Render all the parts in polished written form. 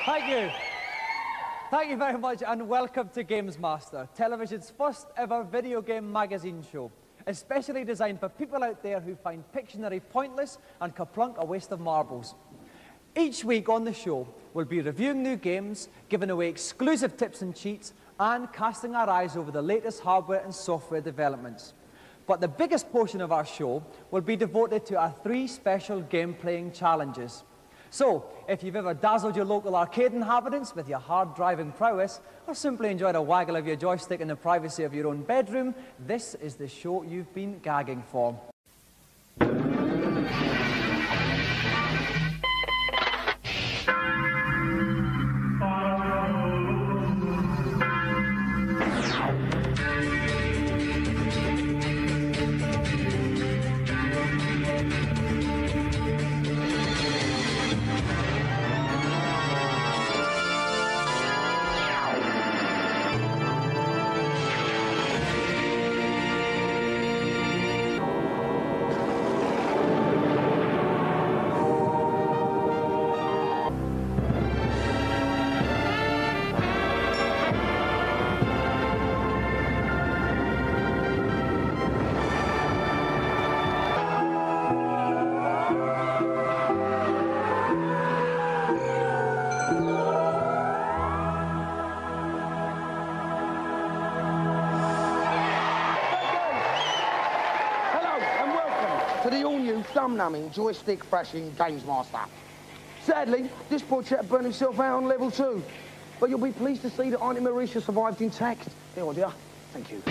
Thank you. Thank you very much, and welcome to GamesMaster, television's first ever video game magazine show, especially designed for people out there who find Pictionary pointless and Kaplunk a waste of marbles. Each week on the show, we'll be reviewing new games, giving away exclusive tips and cheats, and casting our eyes over the latest hardware and software developments. But the biggest portion of our show will be devoted to our 3 special game-playing challenges. So, if you've ever dazzled your local arcade inhabitants with your hard-driving prowess, or simply enjoyed a waggle of your joystick in the privacy of your own bedroom, this is the show you've been gagging for. To the all-new, thumb-numbing, joystick-thrashing GamesMaster. Sadly, this poor chap burned himself out on level 2. But you'll be pleased to see that Auntie Marisha survived intact. There, dear. Thank you.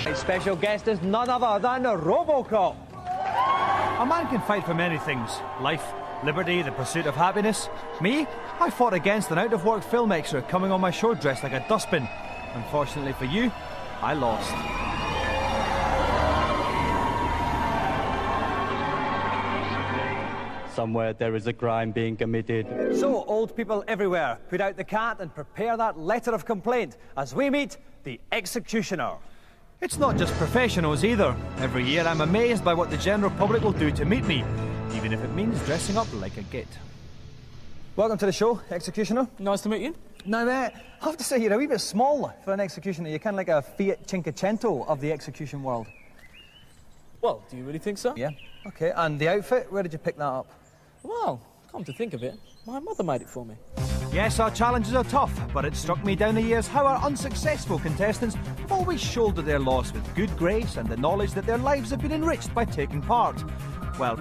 Our special guest is none other than Robocop. A man can fight for many things. Life, liberty, the pursuit of happiness. Me? I fought against an out-of-work film extra coming on my show dressed like a dustbin. Unfortunately for you, I lost. Somewhere there is a crime being committed. So, old people everywhere, put out the cat and prepare that letter of complaint as we meet the executioner. It's not just professionals either. Every year I'm amazed by what the general public will do to meet me, even if it means dressing up like a git. Welcome to the show, executioner. Nice to meet you. Now, I have to say you're a wee bit small for an executioner. You're kind of like a Fiat Cinquecento of the execution world. Well, do you really think so? Yeah. Okay, and the outfit, where did you pick that up? Well, come to think of it, my mother made it for me. Yes, our challenges are tough, but it struck me down the years how our unsuccessful contestants have always shouldered their loss with good grace and the knowledge that their lives have been enriched by taking part. Well,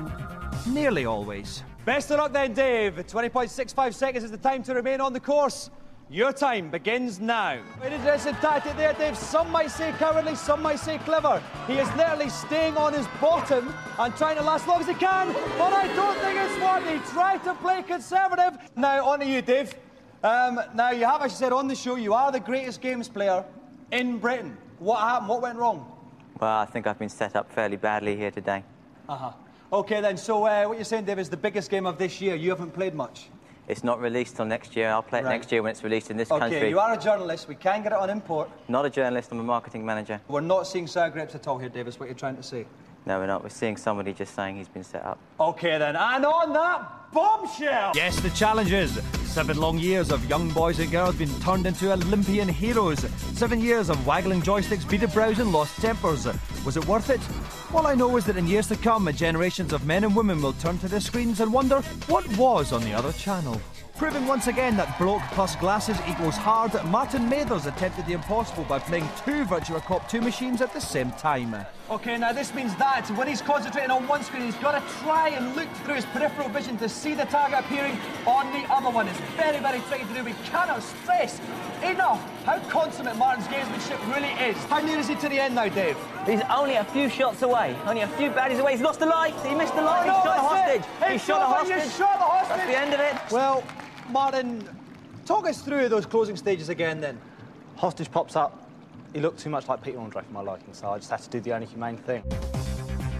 nearly always. Best of luck then, Dave. 20.65 seconds is the time to remain on the course. Your time begins now. It is this tactic there, Dave. Some might say cowardly, some might say clever. He is literally staying on his bottom and trying to last as long as he can, but I don't think it's smart. He tried to play conservative. Now, on to you, Dave. Now, you have, as you said on the show, you are the greatest games player in Britain. What happened? What went wrong? Well, I think I've been set up fairly badly here today. OK, then, so what you're saying, Dave, is the biggest game of this year. You haven't played much. It's not released till next year. I'll play it next year when it's released in this country. OK, you are a journalist. We can get it on import. Not a journalist, I'm a marketing manager. We're not seeing sour grapes at all here, Dave, is what you're trying to say. No, we're not. We're seeing somebody just saying he's been set up. OK, then, and on that bombshell! Yes, the challenge is 7 long years of young boys and girls being turned into Olympian heroes. 7 years of waggling joysticks, beaded brows and lost tempers. Was it worth it? All I know is that in years to come, generations of men and women will turn to their screens and wonder what was on the other channel. Proving once again that bloke plus glasses equals hard, Martin Mathers attempted the impossible by playing 2 Virtua Cop 2 machines at the same time. OK, now this means that when he's concentrating on one screen, he's got to try and look through his peripheral vision to see the target appearing on the other one. It's very, very tricky to do. We cannot stress enough how consummate Martin's gamesmanship really is. How near is he to the end now, Dave? He's only a few shots away. Only a few baddies away. He's lost a life. He missed a life. Oh, no, he shot a hostage. He shot a hostage. You shot the hostage. That's the end of it. Well, Martin, talk us through those closing stages again, then. Hostage pops up. He looked too much like Peter Andre for my liking, so I just had to do the only humane thing.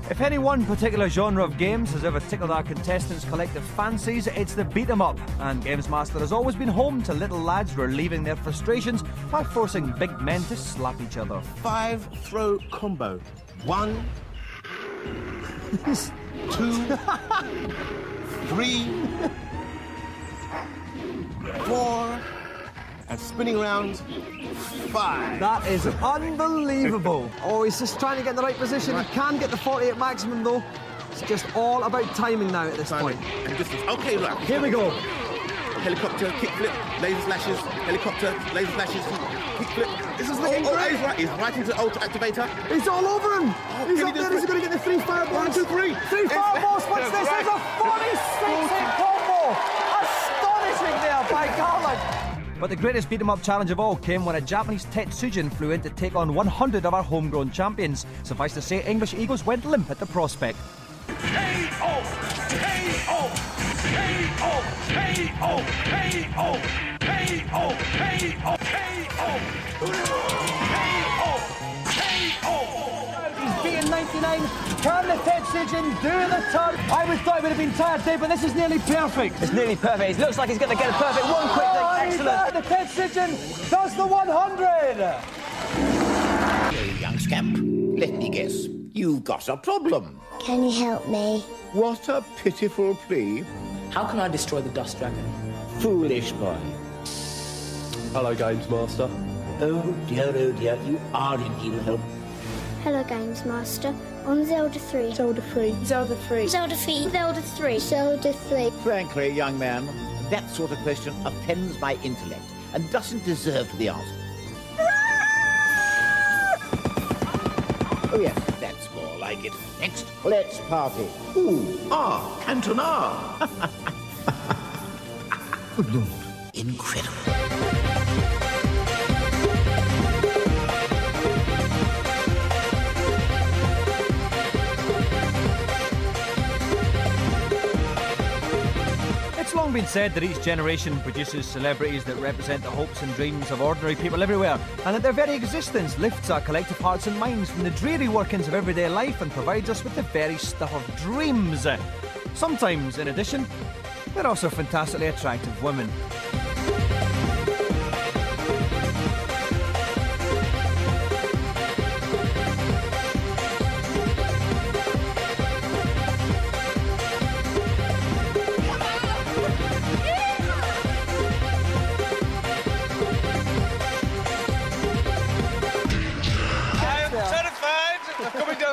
If any one particular genre of games has ever tickled our contestants' collective fancies, it's the beat-em-up. And GamesMaster has always been home to little lads relieving their frustrations by forcing big men to slap each other. 5-throw combo. 1, 2, 3, 4, and spinning around 5. That is unbelievable. Oh, he's just trying to get in the right position. He can get the 48 maximum, though. It's just all about timing now at this point. And distance. Okay, right. Here we go. Helicopter, kickflip, laser slashes, helicopter, laser slashes, kickflip. This is looking great. He's right into the auto activator. He's all over him. He's up there. He's going to get the 3 fireballs. 1, 2, 3. 3 fireballs. What's this? There's a 46-hit combo. Astonishing there by Garland. But the greatest beat-em-up challenge of all came when a Japanese Tetsujin flew in to take on 100 of our homegrown champions. Suffice to say, English Eagles went limp at the prospect. K.O. K.O. K.O. K.O. K.O. K.O. K.O. K.O. He's beaten 99. Can the Tetsujin do the turn? I would thought it would have been tired, Dave, but this is nearly perfect. It's nearly perfect. It looks like he's going to get a perfect one quick thing. Excellent. The Tetsujin does the 100. Hey, young scamp, let me guess. You've got a problem. Can you help me? What a pitiful plea. How can I destroy the Dust Dragon? Foolish boy. Hello, GamesMaster. Oh dear, you are in need of help. Hello, GamesMaster. On Zelda 3. Zelda 3. Zelda 3. Zelda 3. Zelda 3. Zelda 3. Frankly, young man, that sort of question offends my intellect and doesn't deserve to be answered. Oh, yes, that's more like it. Next, let's party. Ooh, Cantonar. Good Lord. Incredible. It's long been said that each generation produces celebrities that represent the hopes and dreams of ordinary people everywhere, and that their very existence lifts our collective hearts and minds from the dreary workings of everyday life and provides us with the very stuff of dreams. Sometimes, in addition, they're also fantastically attractive women.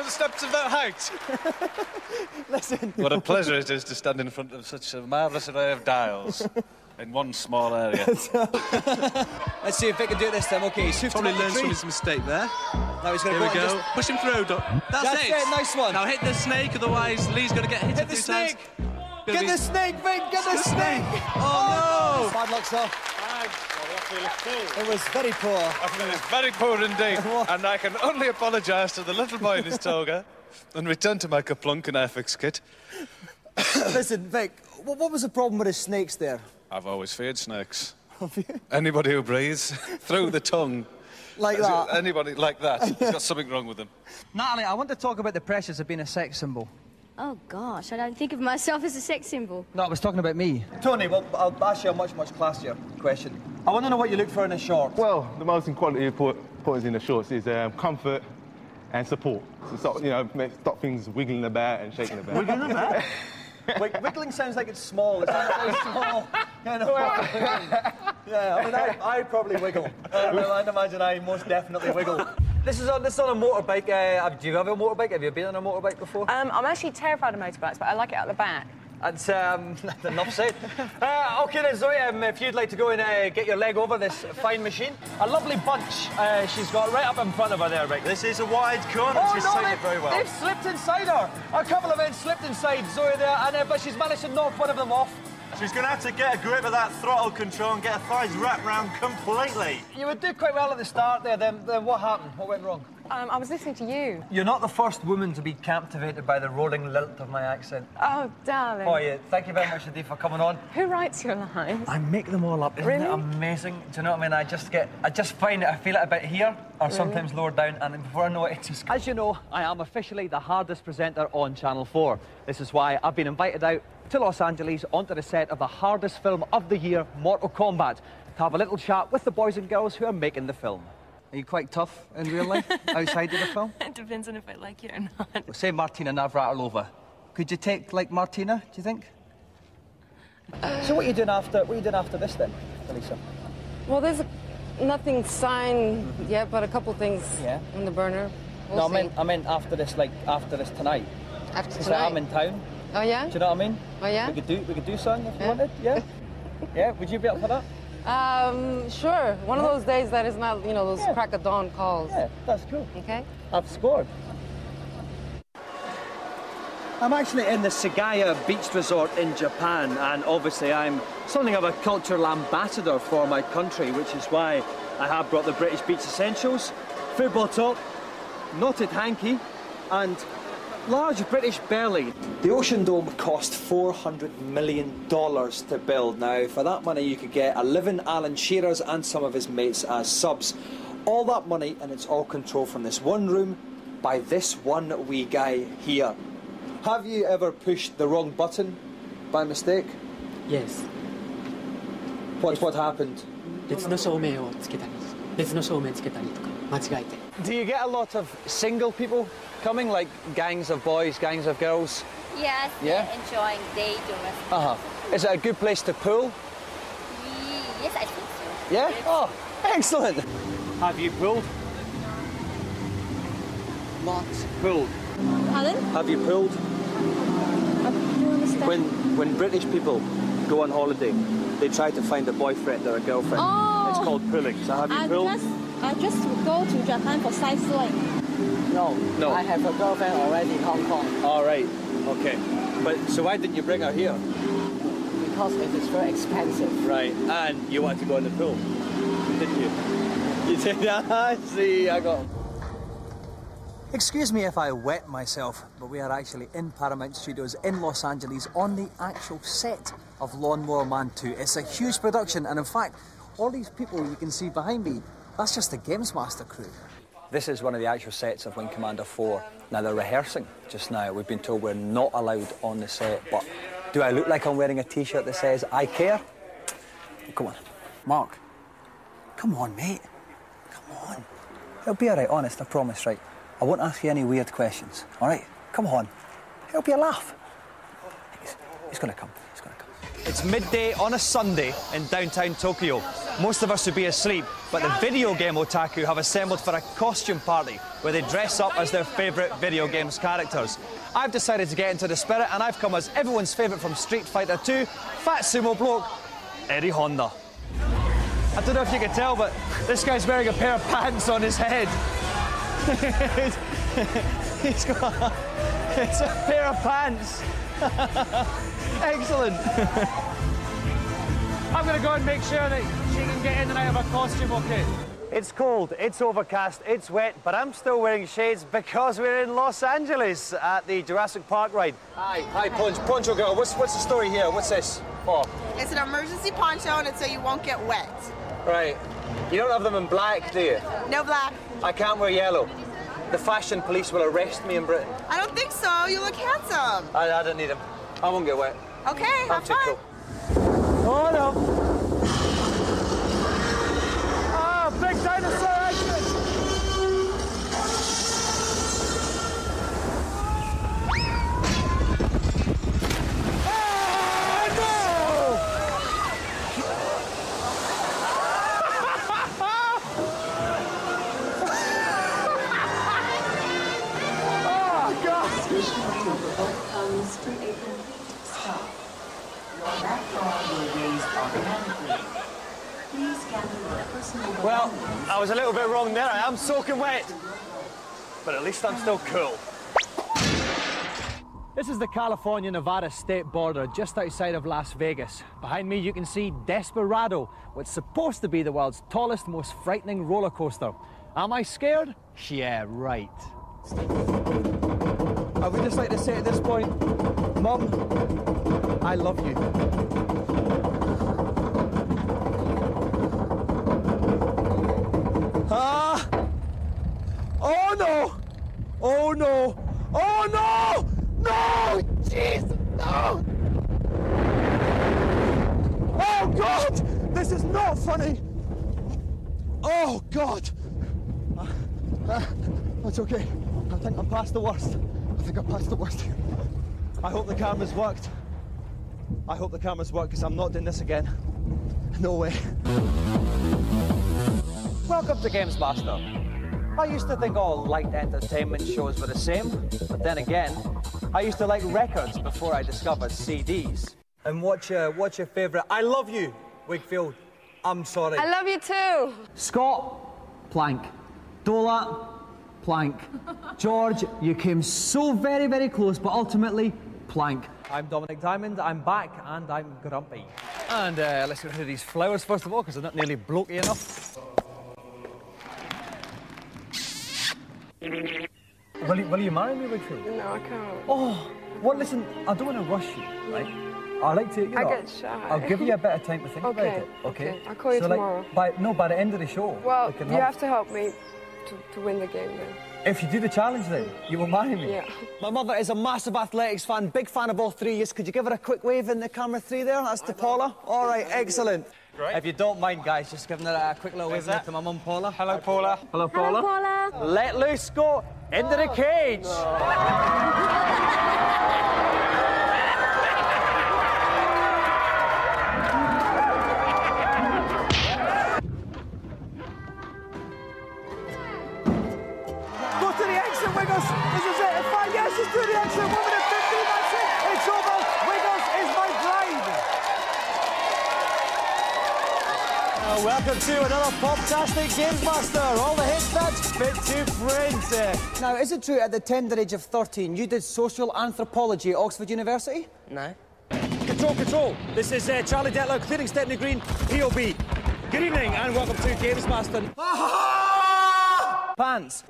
Steps of that height. Listen. What a pleasure it is to stand in front of such a marvellous array of dials in one small area. Let's see if Vic can do it this time. Okay, he's probably learns from his mistake there. Now he's going to go. Here we go. Push him through. That's it. Nice one. Now hit the snake, otherwise Lee's going to get hit a few times. Get the snake, Vic. Get the snake. Oh, no. Bad luck, sir. It was very poor. I feel it's very poor indeed, and I can only apologise to the little boy in his toga and return to my Kaplunk and Airfix kit. Listen, Vic, what was the problem with his snakes there? I've always feared snakes. Anybody who breathes through the tongue. Like that? Anybody like that has got something wrong with them. Natalie, I want to talk about the pressures of being a sex symbol. Oh, gosh, I don't think of myself as a sex symbol. No, I was talking about me. Tony, well, I'll ask you a much classier question. I want to know what you look for in a short. Well, the most important in the shorts is comfort and support. So, you know, stop things wiggling about and shaking about. Wiggling about? Wiggling sounds like it's small. It's not very small. Yeah, I mean, I probably wiggle. I'd imagine I most definitely wiggle. This is on a motorbike. Do you have a motorbike? Have you been on a motorbike before? I'm actually terrified of motorbikes, but I like it at the back. That's enough said. OK then, Zoe, if you'd like to go and get your leg over this fine machine. A lovely bunch she's got right up in front of her there, Rick. This is a wide corner. She's taking it very well. They've slipped inside her. A couple of men slipped inside Zoe there, and but she's managed to knock one of them off. She's going to have to get a grip of that throttle control and get her thighs wrapped round completely. You would do quite well at the start there, then what happened? What went wrong? I was listening to you. You're not the first woman to be captivated by the rolling lilt of my accent. Oh, darling. Oh, yeah. Thank you very much, Adie, for coming on. Who writes your lines? I make them all up. Isn't it amazing? Do you know what I mean? I just find it, I feel it about here, or sometimes lower down, and before I know it, it's just... As you know, I am officially the hardest presenter on Channel 4. This is why I've been invited out to Los Angeles onto the set of the hardest film of the year, Mortal Kombat, to have a little chat with the boys and girls who are making the film. Are you quite tough in real life, outside of the film? It depends on if I like it or not. Well, say Martina Navratilova. Could you take, like, Martina, do you think? So what are you doing after this then, Elisa? Well, there's nothing signed yet, but a couple things in the burner. We'll see. I meant after this, like after this tonight. After tonight? I'm in town. Oh yeah? Do you know what I mean? Oh yeah? We could do something if you wanted. Yeah. Yeah. Would you be up for that? Sure. One of those days that is not, you know, those crack of dawn calls. Yeah, that's cool. Okay. I've scored. I'm actually in the Sagaya Beach Resort in Japan, and obviously I'm something of a cultural ambassador for my country, which is why I have brought the British Beach Essentials, football top, knotted hanky, and large British belly. The Ocean Dome cost $400 million to build. Now, for that money you could get 11 Alan Shearers and some of his mates as subs. All that money, and it's all controlled from this one room by this one wee guy here. Have you ever pushed the wrong button by mistake? Yes. What happened? Do you get a lot of single people coming, like gangs of boys, gangs of girls? Yes, Yeah? they're enjoying day tourism. Is it a good place to pool? Yes, I think so. Yeah? Yes. Oh, excellent. Have you pooled? Not. Pooled. Pardon? Have you pooled? I don't understand. When British people go on holiday, they try to find a boyfriend or a girlfriend. Oh. It's called pooling. So have you pooled? I just go to Japan for sightseeing. No. No. I have a girlfriend already in Hong Kong. All right. Okay. But so why didn't you bring her here? Because it is very expensive. Right. And you wanted to go in the pool, didn't you? You did. Ah, see, I got him. Excuse me if I wet myself, but we are actually in Paramount Studios in Los Angeles on the actual set of Lawnmower Man 2. It's a huge production, and in fact, all these people you can see behind me, that's just the GamesMaster crew. This is one of the actual sets of Wing Commander 4. Now, they're rehearsing just now. We've been told we're not allowed on the set, but do I look like I'm wearing a T-shirt that says, I care? Oh, come on. Mark. Come on, mate. Come on. It'll be all right, honest, I promise, right? I won't ask you any weird questions, all right? Come on. It'll be a laugh. He's going to come. He's going to come. It's midday on a Sunday in downtown Tokyo. Most of us would be asleep, but the video game otaku have assembled for a costume party where they dress up as their favourite video games characters. I've decided to get into the spirit, and I've come as everyone's favourite from Street Fighter 2, Fat Sumo Bloke, Eri Honda. I don't know if you can tell, but this guy's wearing a pair of pants on his head. It's a pair of pants. Excellent. I'm going to go and make sure that she can get in and out of her costume, okay? It's cold, it's overcast, it's wet, but I'm still wearing shades because we're in Los Angeles at the Jurassic Park ride. Hi, Poncho Girl. What's the story here? What's this for? It's an emergency poncho, and it's so you won't get wet. Right. You don't have them in black, do you? No black. I can't wear yellow. The fashion police will arrest me in Britain. I don't think so. You look handsome. I don't need them. I won't get wet. Okay, have fun. Cool. Oh, no. Ah, big dinosaur action! Well, I was a little bit wrong there. I am soaking wet. But at least I'm still cool. This is the California-Nevada state border just outside of Las Vegas. Behind me you can see Desperado, what's supposed to be the world's tallest, most frightening roller coaster. Am I scared? Yeah, right. I would just like to say at this point, Mum, I love you. Ah! Oh no! Oh no! Oh no! No! Jeez! No! Oh God! This is not funny! Oh God! That's okay. I think I'm past the worst. I think I'm past the worst. I hope the camera's worked. I hope the cameras work, because I'm not doing this again. No way. Welcome to GamesMaster. I used to think all light entertainment shows were the same, but then again, I used to like records before I discovered CDs. And what's your favourite? I love you, Wakefield. I'm sorry. I love you too. Scott, plank. Dola, plank. George, you came so very, very close, but ultimately, plank. I'm Dominik Diamond, I'm back, and I'm grumpy. And let's get rid of these flowers first of all, because they're not nearly blokey enough. Will you marry me, Wakefield? No, I can't. Oh, well, listen, I don't want to rush you, right? I like to, I get shy. I'll give you a bit of time to think about it, okay? I'll call you tomorrow. By the end of the show. Well, you have to help me to win the game then. If you do the challenge then, you will marry me. Yeah. My mother is a massive athletics fan, big fan of all three. Could you give her a quick wave in the camera 3 there? That's to Paula. All right, excellent. Right. If you don't mind, guys, just giving her a quick little wave to my mum, Paula. Hello, Paula. Hello, Paula. Hello, Paula. Let loose, go into the cage. Go to the exit, Wiggles. This is it. In fact, yes, just do the exit. 1 minute 15, that's it. It's over. Wiggles is my bride. Welcome to another Poptastic GamesMaster. All the hits that's fit to print. Now, is it true at the tender age of 13 you did social anthropology at Oxford University? No. Control. This is Charlie Detler, clearing Stepney Green, POB. Good evening and welcome to GamesMaster. Pants.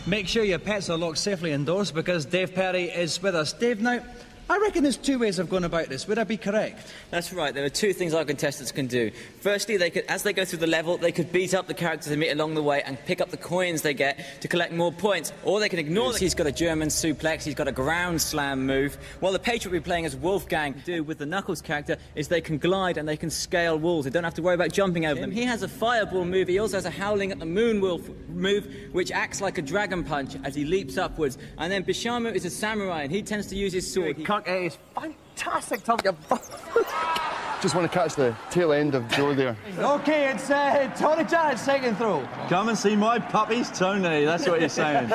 Make sure your pets are locked safely indoors because Dave Perry is with us. Dave, now, I reckon there's 2 ways of going about this. Would I be correct? That's right. There are 2 things our contestants can do. Firstly, they could, as they go through the level, they could beat up the characters they meet along the way and pick up the coins they get to collect more points. Or they can ignore that he's got a German suplex, he's got a ground slam move. While the Patriot will be playing as Wolfgang do with the Knuckles character is they can glide and they can scale walls. They don't have to worry about jumping over them. He has a fireball move. He also has a Howling at the Moon Wolf move, which acts like a dragon punch as he leaps upwards. And then Bishamu is a samurai and he tends to use his sword. It is fantastic to have your... Just want to catch the tail end of Joe there. OK, it's Tony Jarrett's second throw. Come and see my puppies, Tony. That's what you're saying.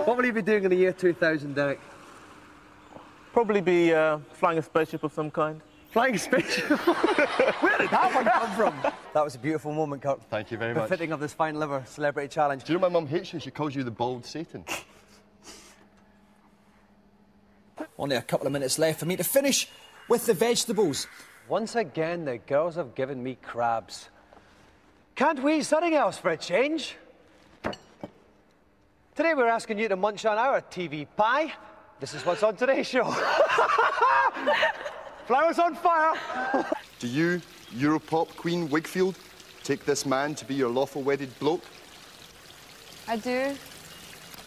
What will you be doing in the year 2000, Derek? Probably be flying a spaceship of some kind. Flying a spaceship? Where did that one come from? That was a beautiful moment, Kurt. Thank you very much. Befitting of this fine liver celebrity challenge. Do you know my mum hates you? She calls you the bald Satan. Only a couple of minutes left for me to finish with the vegetables. Once again, the girls have given me crabs. Can't we eat something else for a change? Today we're asking you to munch on our TV pie. This is what's on today's show. Flowers on fire. Do you, Europop Queen Wigfield, take this man to be your lawful wedded bloke? I do.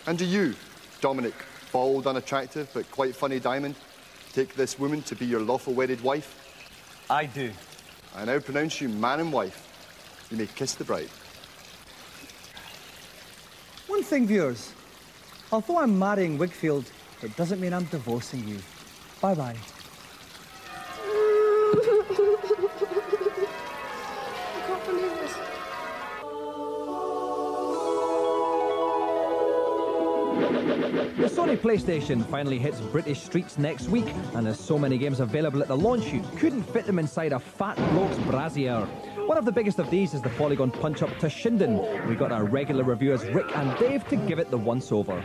And do you, Dominik, bald, unattractive, but quite funny Diamond, take this woman to be your lawful wedded wife? I do. I now pronounce you man and wife. You may kiss the bride. One thing, viewers. Although I'm marrying Wigfield, it doesn't mean I'm divorcing you. Bye-bye. I can't believe this. The Sony PlayStation finally hits British streets next week, and there's so many games available at the launch you couldn't fit them inside a fat bloke's brassiere. One of the biggest of these is the Polygon punch-up Toshinden. We got our regular reviewers Rick and Dave to give it the once-over.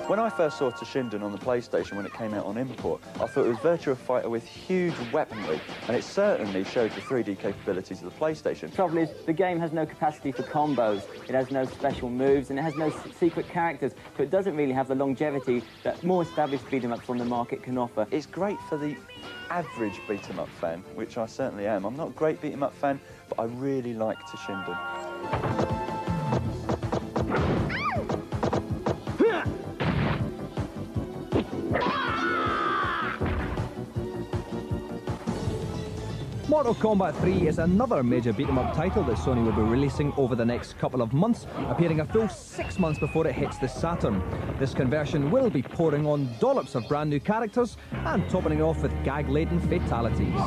When I first saw Toshinden on the PlayStation when it came out on import, I thought it was Virtua Fighter with huge weaponry, and it certainly showed the 3D capabilities of the PlayStation. The problem is the game has no capacity for combos, it has no special moves, and it has no secret characters, so it doesn't really have the longevity that more established beat-em-ups on the market can offer. It's great for the average beat-em-up fan, which I certainly am. I'm not a great beat-em-up fan, but I really like Toshinden. Mortal Kombat 3 is another major beat-em-up title that Sony will be releasing over the next couple of months, appearing a full 6 months before it hits the Saturn. This conversion will be pouring on dollops of brand new characters and topping it off with gag-laden fatalities.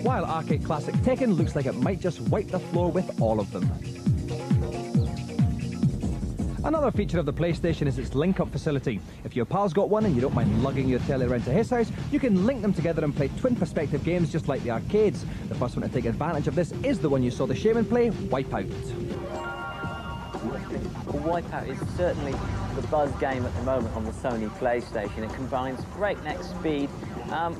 While arcade classic Tekken looks like it might just wipe the floor with all of them. Another feature of the PlayStation is its link-up facility. If your pal's got one and you don't mind lugging your telly around to his house, you can link them together and play twin perspective games just like the arcades. The first one to take advantage of this is the one you saw the Shaman play, Wipeout. Wipeout is certainly the buzz game at the moment on the Sony PlayStation. It combines breakneck speed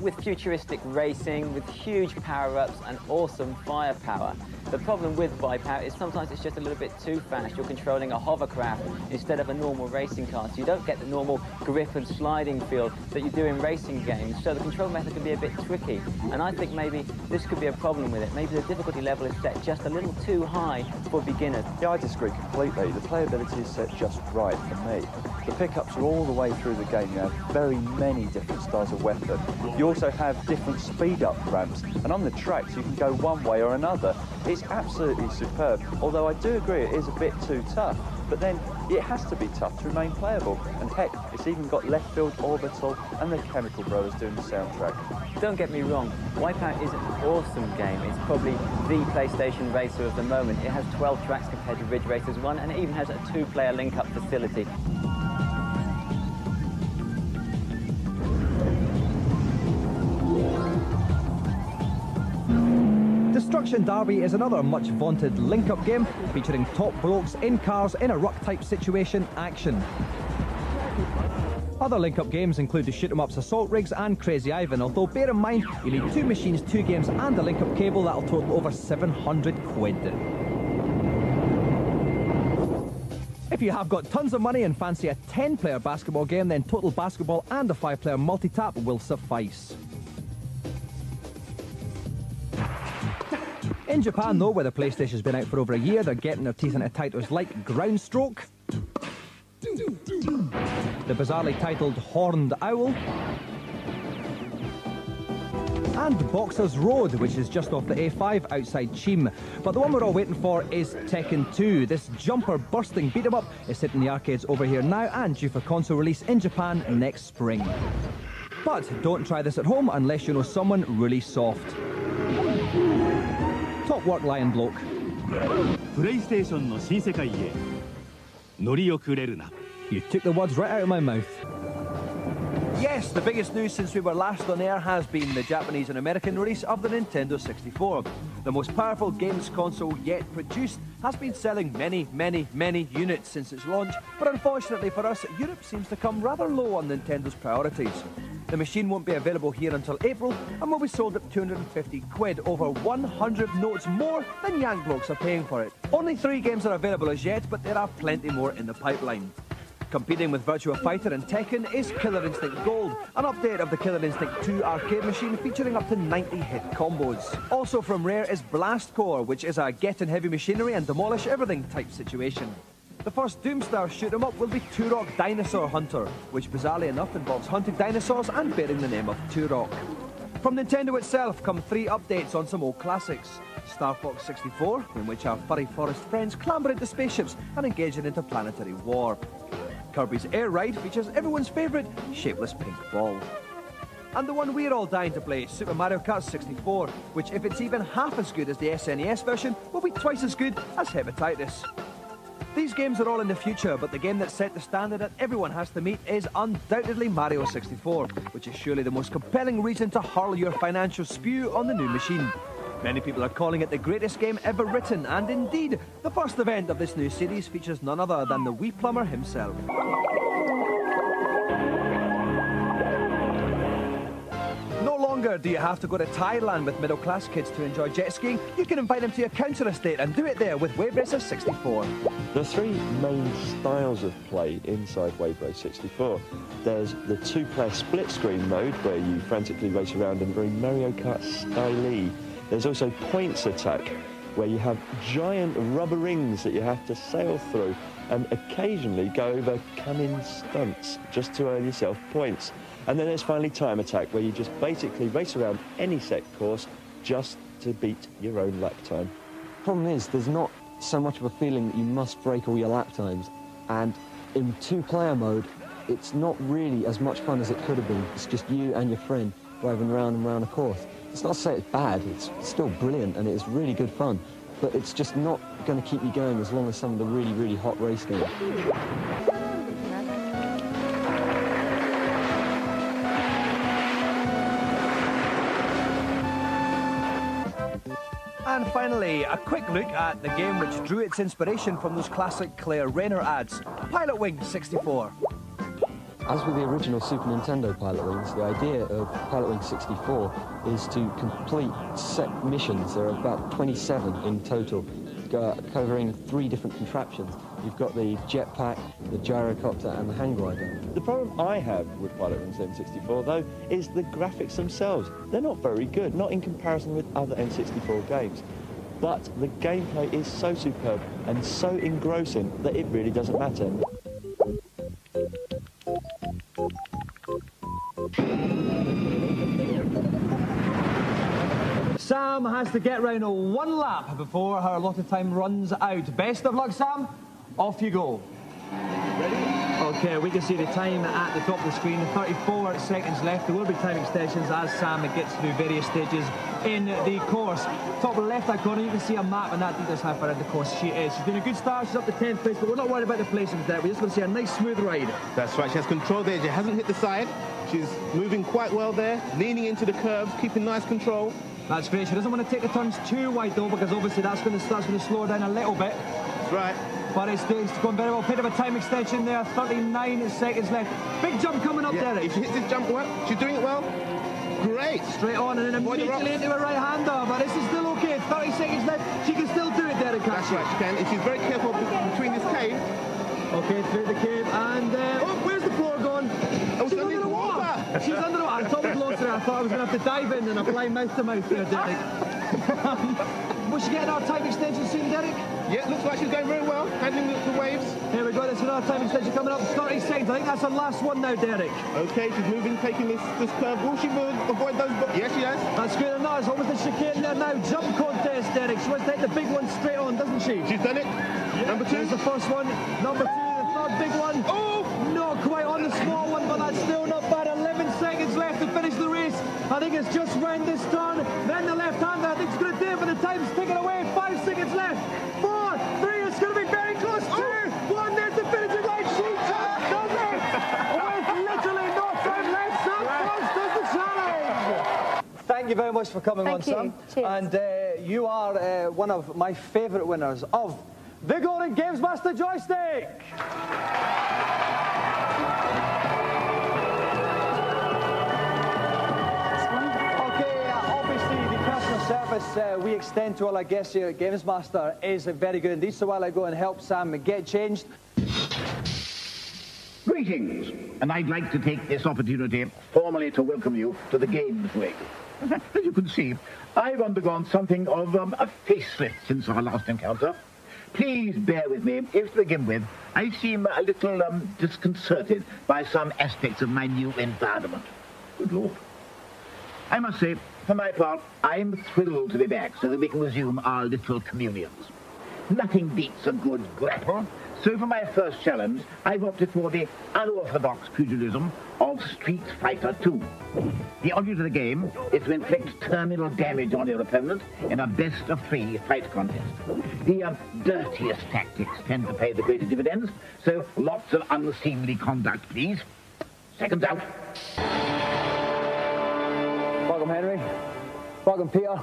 with futuristic racing, with huge power-ups and awesome firepower. The problem with Wipeout is sometimes it's just a little bit too fast. You're controlling a hovercraft instead of a normal racing car, so you don't get the normal grip and sliding feel that you do in racing games, so the control method can be a bit tricky. And I think maybe this could be a problem with it. Maybe the difficulty level is set just a little too high for beginners. Yeah, I disagree completely. The playability is set just right for me. The pickups are all the way through the game. You have very many different styles of weapon. You also have different speed-up ramps, and on the tracks you can go one way or another. It's absolutely superb, although I do agree it is a bit too tough, but then it has to be tough to remain playable, and heck, it's even got Left Field Orbital and the Chemical Brothers doing the soundtrack. Don't get me wrong, Wipeout is an awesome game. It's probably the PlayStation racer of the moment. It has 12 tracks compared to Ridge Racer's 1, and it even has a 2-player link-up facility. Destruction Derby is another much vaunted link-up game featuring top blokes in cars in a ruck-type situation action. Other link-up games include the shoot-em-ups Assault Rigs and Crazy Ivan, although bear in mind you need 2 machines, 2 games and a link-up cable that'll total over 700 quid. If you have got tons of money and fancy a 10-player basketball game, then Total Basketball and a 5-player multi-tap will suffice. In Japan, though, where the PlayStation's been out for over a year, they're getting their teeth into titles like Groundstroke, the bizarrely titled Horned Owl, and Boxer's Road, which is just off the A5 outside Chim. But the one we're all waiting for is Tekken 2. This jumper-bursting beat-em-up is hitting the arcades over here now and due for console release in Japan next spring. But don't try this at home unless you know someone really soft. Top work, Lion Bloke. PlayStation の新世界へ乗り遅れるな. You took the words right out of my mouth. Yes, the biggest news since we were last on air has been the Japanese and American release of the Nintendo 64. The most powerful games console yet produced has been selling many units since its launch, but unfortunately for us, Europe seems to come rather low on Nintendo's priorities. The machine won't be available here until April and will be sold at 250 quid, over 100 notes more than Yank blokes are paying for it. Only 3 games are available as yet, but there are plenty more in the pipeline. Competing with Virtua Fighter and Tekken is Killer Instinct Gold, an update of the Killer Instinct 2 arcade machine featuring up to 90 hit combos. Also from Rare is Blast Core, which is a get in heavy machinery and demolish everything type situation. The first Doomstar shoot-em-up will be Turok Dinosaur Hunter, which bizarrely enough involves hunting dinosaurs and bearing the name of Turok. From Nintendo itself come 3 updates on some old classics. Star Fox 64, in which our furry forest friends clamber into spaceships and engage in interplanetary war. Kirby's Air Ride features everyone's favourite shapeless pink ball. And the one we're all dying to play, Super Mario Kart 64, which if it's even half as good as the SNES version, will be twice as good as Hepatitis. These games are all in the future, but the game that set the standard that everyone has to meet is undoubtedly Mario 64, which is surely the most compelling reason to hurl your financial spew on the new machine. Many people are calling it the greatest game ever written, and indeed, the first event of this new series features none other than the wee plumber himself. No longer do you have to go to Thailand with middle-class kids to enjoy jet skiing. You can invite them to your council estate and do it there with Wave Racer 64. There are 3 main styles of play inside Wave Race 64. There's the 2-player split-screen mode, where you frantically race around in very Mario Kart style. There's also points attack, where you have giant rubber rings that you have to sail through and occasionally go over come-in stunts just to earn yourself points. And then there's finally Time Attack, where you just basically race around any set course just to beat your own lap time. Problem is, there's not so much of a feeling that you must break all your lap times, and in two-player mode, it's not really as much fun as it could have been. It's just you and your friend driving round and round a course. It's not to say it's bad, it's still brilliant and it's really good fun, but it's just not going to keep you going as long as some of the really, really hot race games. And finally, a quick look at the game which drew its inspiration from those classic Claire Rayner ads, Pilot Wing 64. As with the original Super Nintendo Pilot Wings, the idea of Pilot Wing 64 is to complete set missions. There are about 27 in total, covering 3 different contraptions. You've got the jetpack, the gyrocopter, and the hang glider. The problem I have with Pilot Wings N64, though, is the graphics themselves. They're not very good, not in comparison with other N64 games. But the gameplay is so superb and so engrossing that it really doesn't matter. Sam has to get round 1 lap before her allotted time runs out. Best of luck, Sam. Off you go. Okay, we can see the time at the top of the screen, 34 seconds left. There will be time extensions as Sam gets through various stages in the course. Top left-hand corner, you can see a map, and that details how far in the course she is. She's doing a good start, she's up to 10th place, but we're not worried about the placings there. We're just going to see a nice smooth ride. That's right, she has control there. She hasn't hit the side. She's moving quite well there, leaning into the curves, keeping nice control. That's great. She doesn't want to take the turns too wide, though, because obviously that's going to slow her down a little bit. That's right. But it's going very well. Bit of a time extension there, 39 seconds left. Big jump coming up there. If she hits this jump well, she's doing it well. Great. Straight on and then immediately into a right-hander. But this is still okay. 30 seconds left. She can still do it, Derek. That's right, she can. If she's very careful between this cave. Okay, through the cave. And, oh, where's the floor gone? Oh, she's under the water. She's under the water. I thought it was lost there. I thought I was going to have to dive in and apply mouth-to-mouth there, Derek. Was she getting our time extension soon, Derek? Yeah, looks like she's going very well, handling the waves. Here we go, there's another time extension coming up, 30 seconds. I think that's her last one now, Derek. Okay, she's moving, taking this curve. Will she avoid those? Yes, she has. That's good enough. It's almost a chicane there now. Jump contest, Derek. She wants to take the big one straight on, doesn't she? She's done it. Yeah. Number 2. There's the first one. Number 2, the third big one. Oh! Not quite on the small one, but that's still not bad. 11 seconds left to finish the race. I think it's just round this turn. Then the left-hander, I think it's going to do it, but the time's ticking away. 5 seconds left. 4, 3, it's going to be very close. 2, 1, there's the finishing line. She just does it. With literally no time left, Sam Cross does the challenge. Thank you very much for coming on, Sam. Cheers. And you are one of my favourite winners of the Golden GamesMaster joystick. Service we extend to all our guests here at GamesMaster is very good indeed. So while I go and help Sam get changed. Greetings, and I'd like to take this opportunity formally to welcome you to the Games Wing. As you can see, I've undergone something of a facelift since our last encounter. Please bear with me if, to begin with, I seem a little disconcerted by some aspects of my new environment. Good Lord. I must say, for my part, I'm thrilled to be back so that we can resume our little communions. Nothing beats a good grapple, so for my first challenge, I've opted for the unorthodox pugilism of Street Fighter II. The object of the game is to inflict terminal damage on your opponent in a best-of-3 fight contest. The dirtiest tactics tend to pay the greatest dividends, so lots of unseemly conduct, please. Seconds out. Welcome, Henry. Welcome, Peter.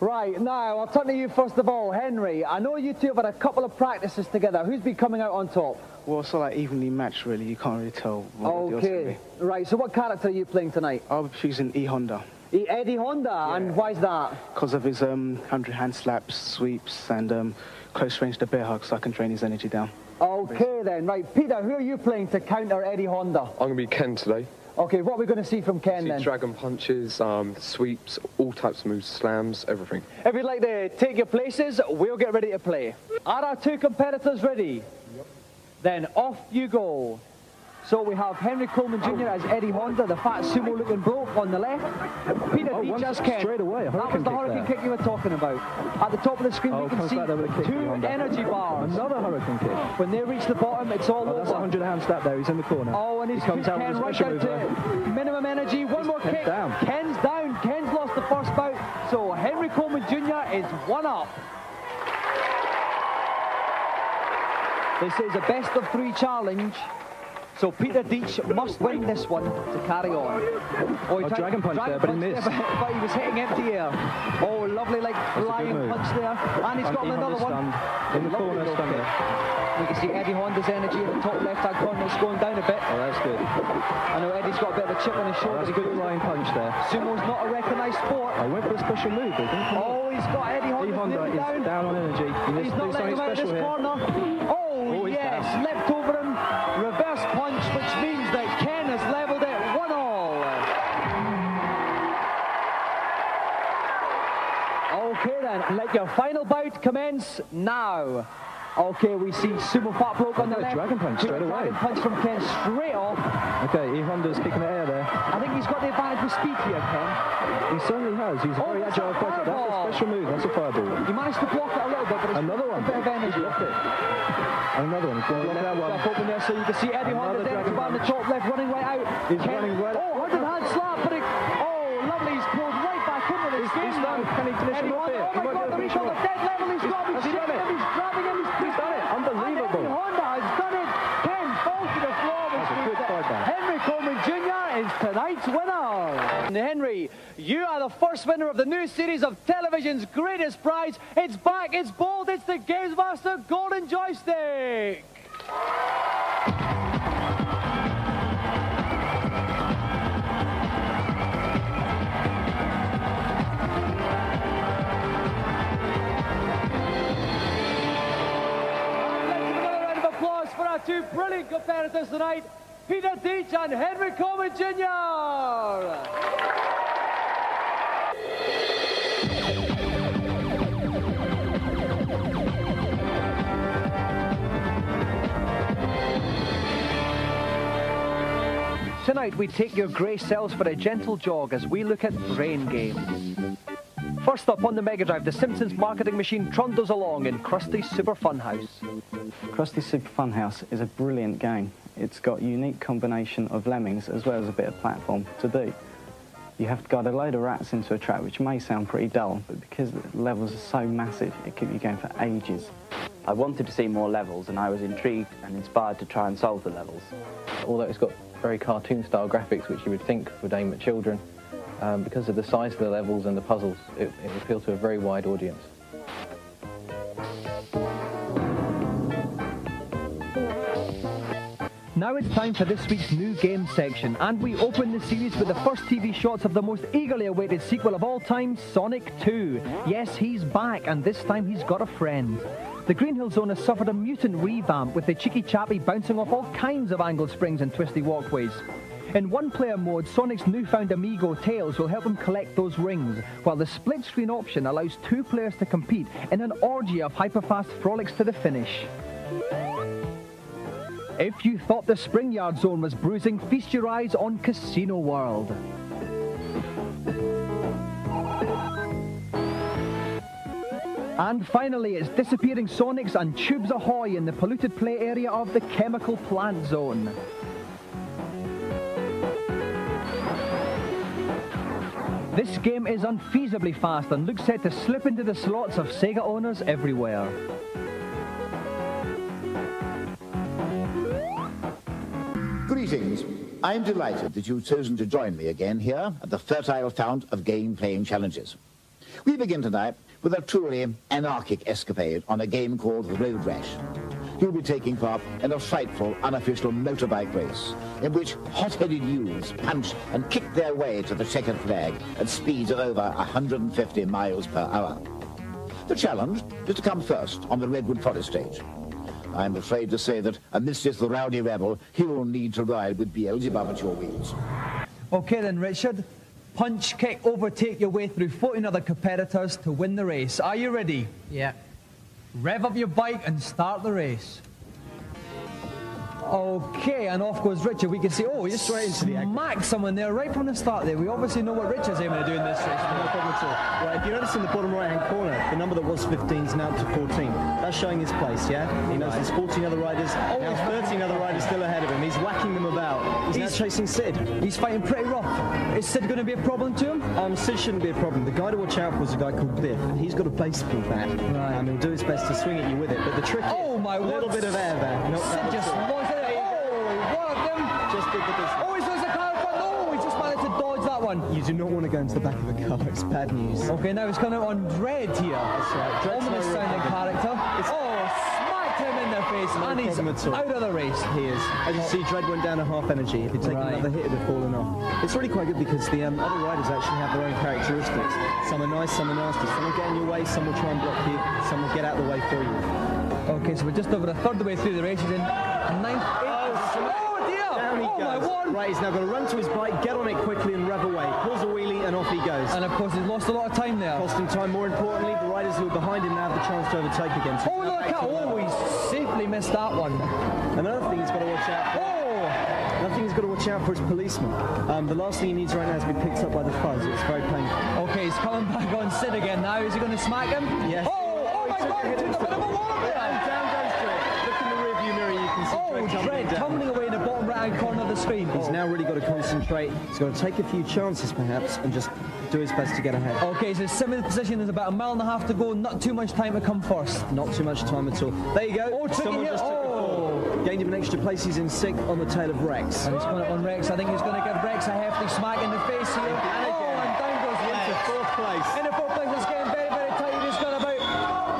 Right, now, I'll turn to you first of all. Henry, I know you two have had a couple of practices together. Who's been coming out on top? Well, it's like evenly matched, really. You can't really tell what the deal's gonna be. Right, so what character are you playing tonight? I'll be choosing E. Honda. Eddie Honda, yeah. And why's that? Because of his 100 hand slaps, sweeps, and close range to bear hugs, so I can drain his energy down. Okay then, right. Peter, who are you playing to counter Eddie Honda? I'm going to be Ken today. Okay, what are we going to see from Ken then? Dragon punches, sweeps, all types of moves, slams, everything. If you'd like to take your places, we'll get ready to play. Are our two competitors ready? Yep. Then off you go. So we have Henry Coleman Jr. as Eddie Honda, the fat sumo-looking bloke on the left. Peter Deitch as Ken. Straight away, that was the hurricane kick you were talking about. At the top of the screen, we can see two energy bars. Another hurricane kick. When they reach the bottom, it's all over. That's a 100-hand step there. He's in the corner. Oh, and he's comes out Ken with a right special down to minimum energy. One more kick. Down. Ken's down. Ken's lost the first bout. So Henry Coleman Jr. is 1 up. This is a best-of-3 challenge. So Peter Deitch must win this one to carry on. Oh, dragon punch there, but he missed. But he was hitting empty air. Oh, lovely, like, flying punch there. And he's got another one. In the corner, stunner. You can see Eddie Honda's energy in the top left-hand corner. It's going down a bit. Oh, that's good. I know Eddie's got a bit of a chip on his shoulder. That's a good flying punch there. Sumo's not a recognised sport. I went for a special move, didn't he? Oh, he's got Eddie Honda. Eddie Honda is down on energy. He's not letting him out of this corner. Oh, yes, leapt over him. Reverse punch, which means that Ken has levelled it 1-all. Okay then, let your final bout commence now. Okay, we see Sumo Fat Bloke on the left. Dragon punch straight away. Dragon punch from Ken straight off. Okay, Eddie Honda's kicking the air there. I think he's got the advantage with speed here, Ken. He certainly has. He's a very agile fighter. That's a special move. That's a fireball. He managed to block it a little bit, but it's another one. A bit of energy. Blocked it. Another one. He's going to block that one. Open there, so you can see Eddie Honda there on the top left, running right out. He's running right out. Oh, 100-hand slap, but it... Oh, lovely. He's pulled right back into this game. He's done. Can he finish him off here? Oh my God, the reach on the dead level. He's got him. He's done it. He's grabbing him. He's done it. Unbelievable. Eddie Honda has done it. Ken falls to the floor. That's a good fight back. Henry Coleman Jr. is tonight's winner. And Henry, you are the first winner of the new series of television's greatest prize. It's back. It's bold. It's the GamesMaster Golden Joystick. For our two brilliant competitors tonight, Peter Deitch and Henry Coleman Jr. Tonight we take your grey cells for a gentle jog as we look at brain games. First up on the Mega Drive, the Simpsons marketing machine trundles along in Krusty's Super Funhouse. Krusty's Super Funhouse is a brilliant game. It's got a unique combination of lemmings as well as a bit of platform to do. You have to guide a load of rats into a trap, which may sound pretty dull, but because the levels are so massive, it keeps you going for ages. I wanted to see more levels, and I was intrigued and inspired to try and solve the levels. Although it's got very cartoon-style graphics, which you would think would aim at children, because of the size of the levels and the puzzles, it would appeal to a very wide audience. Now it's time for this week's new game section, and we open the series with the first TV shots of the most eagerly awaited sequel of all time, Sonic 2. Yes, he's back, and this time he's got a friend. The Green Hill Zone has suffered a mutant revamp, with the cheeky chappy bouncing off all kinds of angled springs and twisty walkways. In one-player mode, Sonic's newfound amigo Tails will help him collect those rings, while the split-screen option allows two players to compete in an orgy of hyper-fast frolics to the finish. If you thought the Spring Yard Zone was bruising, feast your eyes on Casino World. And finally, it's disappearing Sonics and Tubes Ahoy in the polluted play area of the Chemical Plant Zone. This game is unfeasibly fast and looks set to slip into the slots of Sega owners everywhere. Greetings. I'm delighted that you've chosen to join me again here at the fertile fount of game-playing challenges. We begin tonight with a truly anarchic escapade on a game called Road Rash. You'll be taking part in a frightful, unofficial motorbike race in which hot-headed youths punch and kick their way to the checkered flag at speeds of over 150 miles per hour. The challenge is to come first on the Redwood Forest stage. I'm afraid to say that amidst the rowdy rabble, he will need to ride with Beelzebub at your wheels. Okay then, Richard. Punch, kick, overtake your way through 14 other competitors to win the race. Are you ready? Yeah. Rev up your bike and start the race. Okay, and off goes Richard. We can see, oh, he just straight into the smack someone there right from the start there. We obviously know what Richard's aiming to do in this race. No problem at all. Right, if you notice in the bottom right-hand corner, the number that was 15 is now up to 14. That's showing his place, yeah? He knows there's 14 other riders, now 13 other riders still ahead of him. He's whacking them about. He's now chasing Sid. He's fighting pretty rough. Is Sid going to be a problem to him? Sid shouldn't be a problem. The guy to watch out for is a guy called Biff. He's got a baseball bat. Right. He'll do his best to swing at you with it, but the trick is a little bit of air there. Sid just lost it. Just did the business. Oh, he's the car in front. No, he just managed to dodge that one. You do not want to go into the back of a car. It's bad news. Okay, now he's coming out on Dread here. That's right. Dread's ominous sounding character. Smacked him in the face, and he's out of the race. He is. As you see, Dread went down to half energy. If he'd taken another hit, it would have fallen off. It's really quite good because the other riders actually have their own characteristics. Some are nice, some are nasty. Some will get in your way, some will try and block you, some will get out of the way for you. Okay, so we're just over a third of the way through the race. He's in ninth. Down he goes. Right, he's now got to run to his bike, get on it quickly and rev away. Pulls a wheelie and off he goes. And of course he's lost a lot of time there. Costing time. More importantly, the riders who are behind him now have the chance to overtake again. So look at he safely missed that one. Another thing he's got to watch out for. Another thing he's got to watch out for is policemen. The last thing he needs right now is to be picked up by the fuzz. It's very painful. Okay, he's coming back on Sid again now. Is he going to smack him? Yes. Oh my God, he took a bit of a wallop there. Down goes Dread. Look in the rearview mirror, you can see Dread tumbling away in the bottom right-hand corner of the screen. He's now really got to concentrate. He's got to take a few chances, perhaps, and just do his best to get ahead. Okay, so similar position. There's about a mile and a half to go. Not too much time to come first. Not too much time at all. There you go. Someone just took a fall. Gained him an extra place. He's in 6th on the tail of Rex. And he's coming up on Rex. I think he's going to give Rex a hefty smack in the face here. And down goes Rex. Into 4th place. Into 4th place. It's getting very, very tight.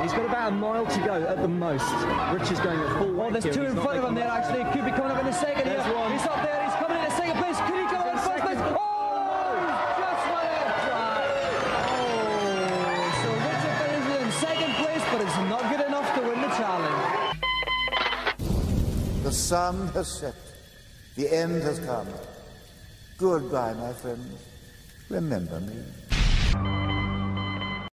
He's got about a mile to go at the most. Rich is going at full weight. Oh, there's two in front of him there, actually. Could be coming up in the second here. One. He's up there. He's coming in at 2nd place. Could he come in 1st place? Just went out track. So Richard finishes in 2nd place, but it's not good enough to win the challenge. The sun has set. The end has come. Goodbye, my friends. Remember me.